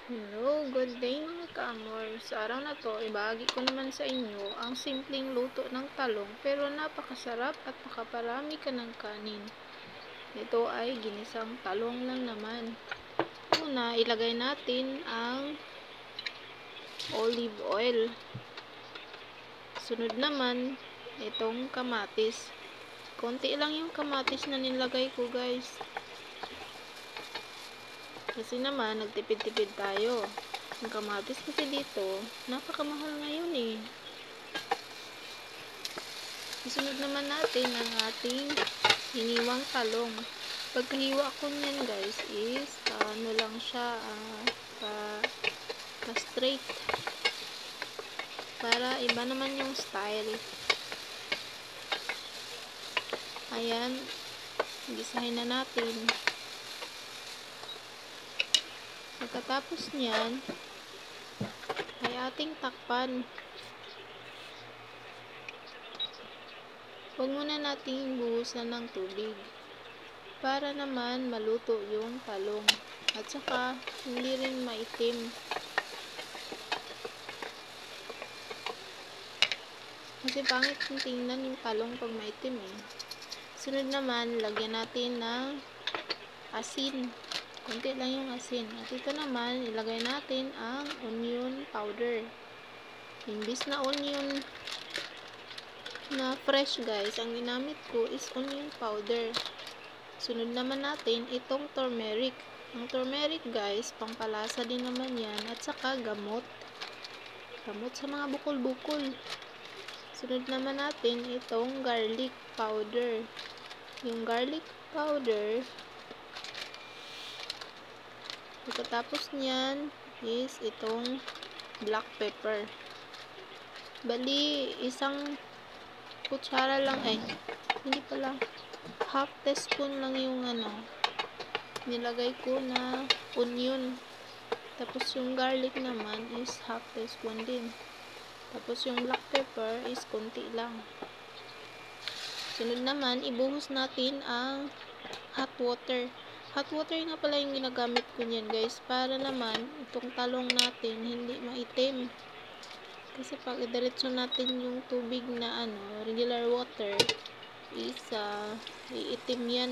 Hello, good day mga ka-amor. Sa araw na to, ibahagi ko naman sa inyo ang simpleng luto ng talong pero napakasarap at makaparami ka ng kanin. Ito ay ginisang talong lang naman. Una, ilagay natin ang olive oil. Sunod naman, itong kamatis. Konti lang yung kamatis na nilagay ko, guys. Kasi naman, nagtipid-tipid tayo. Ang kamatis kasi dito, napakamahal ngayon eh. Isunod naman natin ang ating hiniwang talong. Pagkahiwa ko niyan guys is, ano lang siya, pa-straight. Para iba naman yung style. Ayan, gisahin na natin. Pagkatapos niyan, ay ating takpan. Huwag muna nating buhusan ng tubig para naman maluto yung talong at saka hindi rin maitim. Kasi pangit yung tingnan yung talong pag maitim eh. Sunod naman, lagyan natin ng asin. Kunti lang yung asin. At ito naman, ilagay natin ang onion powder. Imbis na onion na fresh guys, ang ginamit ko is onion powder. Sunod naman natin itong turmeric. Ang turmeric guys, pampalasa din naman yan at saka gamot. Gamot sa mga bukol-bukol. Sunod naman natin itong garlic powder. Yung garlic powder, pagkatapos niyan is itong black pepper. Bali, isang kutsara lang, hindi pala, half teaspoon lang yung nilagay ko na onion. Tapos yung garlic naman is half teaspoon din. Tapos yung black pepper is konti lang. Sunod naman, ibuhos natin ang hot water. Hot water nga pala yung ginagamit ko niyan guys, para naman itong talong natin hindi maitim. Kasi pag idiretso natin yung tubig na regular water is iitim yan.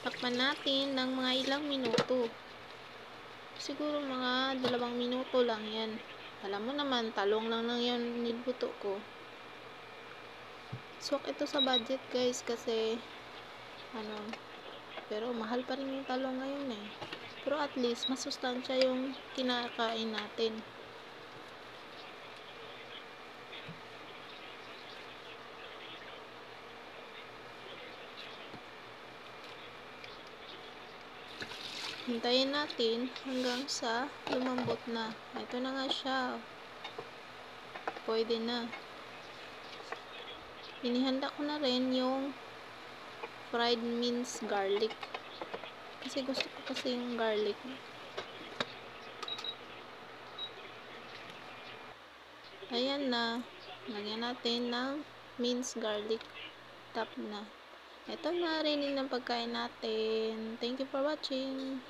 Takpan natin ng mga ilang minuto. Siguro mga 2 minuto lang yan. Alam mo naman, talong lang yan niluto ko. Swak ito sa budget guys kasi pero mahal pa rin yung talong ngayon eh. Pero at least masustansya yung kinakain natin. Hintayin natin hanggang sa lumambot na. Ito na nga siya. Pwede na. Inihanda ko na rin yung fried minced garlic. Kasi gusto ko kasi yung garlic. Ayan na. Lagyan natin ng minced garlic. Tap na. Ito na rin ng pagkain natin. Thank you for watching.